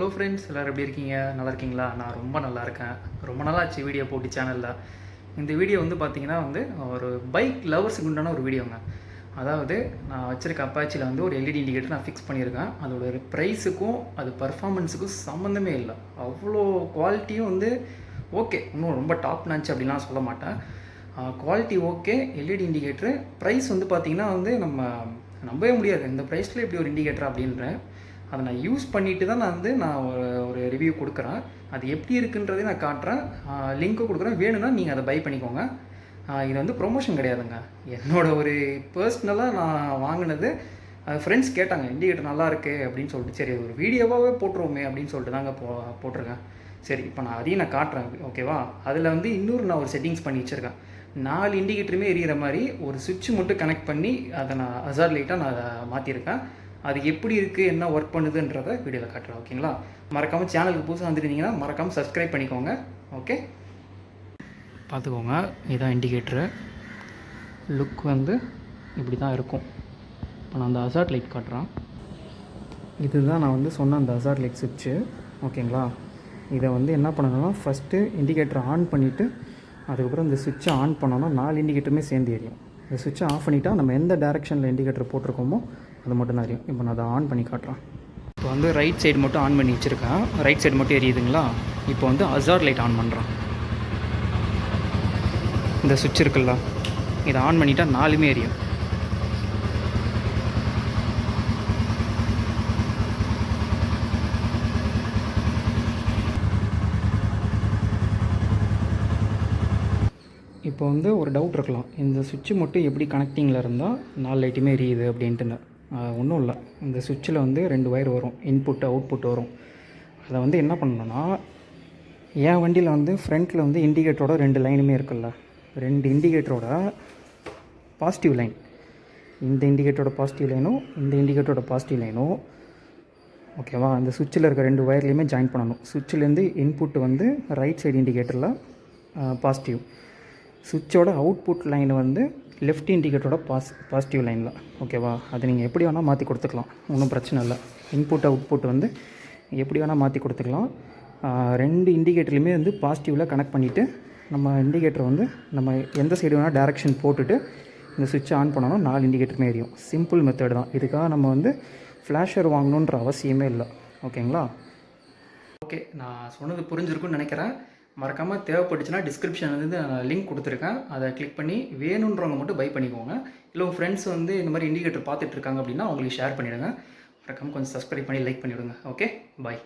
Hello friends, எல்லோரும் எப்படி இருக்கீங்க? நல்லா இருக்கீங்களா? நான் ரொம்ப நல்லா இருக்கேன். ரொம்ப நாளாச்சு வீடியோ போட்டு சேனலில். இந்த வீடியோ வந்து பார்த்திங்கன்னா ஒரு பைக் லவர்ஸுக்கு உண்டான ஒரு வீடியோங்க. அதாவது நான் வச்சுருக்க அப்பாச்சியில் ஒரு எல்இடி இண்டிகேட்டர் நான் ஃபிக்ஸ் பண்ணியிருக்கேன். அதோட ப்ரைஸுக்கும் அது பர்ஃபார்மன்ஸுக்கும் சம்மந்தமே இல்லை. அவ்வளோ குவாலிட்டியும் ஓகே, இன்னும் ரொம்ப டாப் நாச்சு அப்படின்லாம் சொல்ல மாட்டேன். Quality okay. LED indicator price பார்த்திங்கன்னா நம்ம நம்பவே முடியாது, இந்த ப்ரைஸில் இப்படி ஒரு இண்டிகேட்டர் அப்படின்றேன். அதை நான் யூஸ் பண்ணிவிட்டு தான் நான் ஒரு ரிவ்யூ கொடுக்குறேன். அது எப்படி இருக்குன்றதையும் நான் காட்டுறேன், லிங்க்கும் கொடுக்குறேன். வேணும்னா நீங்கள் அதை பை பண்ணிக்கோங்க. இது ப்ரொமோஷன் கிடையாதுங்க. என்னோடய ஒரு பர்சனலாக நான் வாங்கினது. ஃப்ரெண்ட்ஸ் கேட்டாங்க இண்டிகேட்டர் நல்லா இருக்குது அப்படின்னு சொல்லிட்டு, சரி ஒரு வீடியோவாகவே போட்டுருவோமே அப்படின்னு சொல்லிட்டு தாங்க போட்டிருக்கேன். சரி, இப்போ நான் அதையும் நான் காட்டுறேன், ஓகேவா? அதில் இன்னொரு நான் ஒரு செட்டிங்ஸ் பண்ணி வச்சுருக்கேன். 4 இண்டிகேட்டருமே எரியிற மாதிரி ஒரு சுவிட்ச் மட்டும் கனெக்ட் பண்ணி அதை நான் ஹசார்ட் லைட்டாக நான் அதை மாற்றிருக்கேன். அது எப்படி இருக்குது, என்ன ஒர்க் பண்ணுதுன்றதை வீடியோவில் காட்டுறேன், ஓகேங்களா? மறக்காமல் சேனலுக்கு புதுசாக வந்துருந்தீங்கன்னா மறக்காமல் சப்ஸ்கிரைப் பண்ணிக்கோங்க. ஓகே, பார்த்துக்கோங்க. இதுதான் இண்டிகேட்டரு. லுக் இப்படி தான் இருக்கும். இப்போ நான் அந்த ஹசார்ட் லைட் காட்டுறேன். இதுதான் நான் சொன்ன அந்த ஹசார்ட் லைட் சுவிட்சு, ஓகேங்களா? இதை என்ன பண்ணணும்னா, ஃபஸ்ட்டு இண்டிகேட்டரை ஆன் பண்ணிவிட்டு அதுக்கப்புறம் இந்த சுவிட்சை ஆன் பண்ணோன்னா 4 இண்டிகேட்டருமே சேர்ந்து எரியும். இந்த சுவிட்சை ஆஃப் பண்ணிவிட்டா நம்ம எந்த டேரெக்ஷனில் இண்டிகேட்டர் போட்டிருக்கோமோ அது மட்டும் தான் எரியும். இப்போ நான் அதை ஆன் பண்ணி காட்டுறேன். இப்போ ரைட் சைடு மட்டும் ஆன் பண்ணி வச்சுருக்கேன். ரைட் சைடு மட்டும் எரியுதுங்களா? இப்போ ஹசார்ட் லைட் ஆன் பண்ணுறேன். இந்த சுவிட்ச் இருக்குல்ல, இதை ஆன் பண்ணிட்டா 4மே எரியும். இப்போ ஒரு டவுட் இருக்கலாம், இந்த சுவிட்சு மட்டும் எப்படி கனெக்டிங்கில் இருந்தால் 4 லைட்டுமே எரியுது அப்படின்ட்டுன்னு. ஒன்றும் இல்லை. இந்த சுவிட்சில் 2 ஒயர் வரும், இன்புட் அவுட்புட் வரும். அதை என்ன பண்ணணும்னா, என் வண்டியில் ஃப்ரண்ட்டில் இண்டிகேட்டரோட 2 லைனுமே இருக்குல்ல, 2 இண்டிகேட்டரோட பாசிட்டிவ் லைன், இந்த இண்டிகேட்டரோட பாசிட்டிவ் லைனும் இந்த இண்டிகேட்டரோட பாசிட்டிவ் லைனும், ஓகேவா? இந்த சுவிட்சில் இருக்க 2 ஒயர்லேயுமே ஜாயின் பண்ணணும். சுவிட்சிலேருந்து இன்புட் ரைட் சைடு இண்டிகேட்டரில் பாசிட்டிவ், சுவிட்சோட அவுட்புட் லைன் லெஃப்ட் இண்டிகேட்டரோட பாசிட்டிவ் லைனில், ஓகேவா? அது நீங்கள் எப்படி வேணால் மாற்றி கொடுத்துக்கலாம், ஒன்றும் பிரச்சனை இல்லை. இன்புட் அவுட்புட் எப்படி வேணால் மாற்றி கொடுத்துக்கலாம். 2 இண்டிகேட்டர்லையுமே பாசிட்டிவில் கனெக்ட் பண்ணிவிட்டு நம்ம இண்டிகேட்டர் நம்ம எந்த சைடு வேணால் டேரெக்ஷன் போட்டுட்டு இந்த சுவிட்சை ஆன் பண்ணோன்னா 4 இண்டிகேட்டருமே எரியும். சிம்பிள் மெத்தட் தான். இதுக்காக நம்ம ஃப்ளாஷர் வாங்கணுன்ற அவசியமே இல்லை, ஓகேங்களா? ஓகே, நான் சொன்னது புரிஞ்சிருக்குன்னு நினைக்கிறேன். மறக்காமல் தேவைப்பட்டுச்சுன்னா டிஸ்கிரிப்ஷனில் லிங்க் கொடுத்துருக்கேன், அதை கிளிக் பண்ணி வேணுன்றவங்க மட்டும் பை பண்ணிக்கோங்க. இல்லை உங்கள் ஃப்ரெண்ட்ஸ் இந்த மாதிரி இண்டிகேட்டர் பார்த்துட்ருக்காங்க அப்படின்னா அவங்களுக்கு ஷேர் பண்ணிவிடுங்க. மறக்காமல் கொஞ்சம் சப்ஸ்கிரைப் பண்ணி லைக் பண்ணிவிடுங்க. ஓகே, பாய்.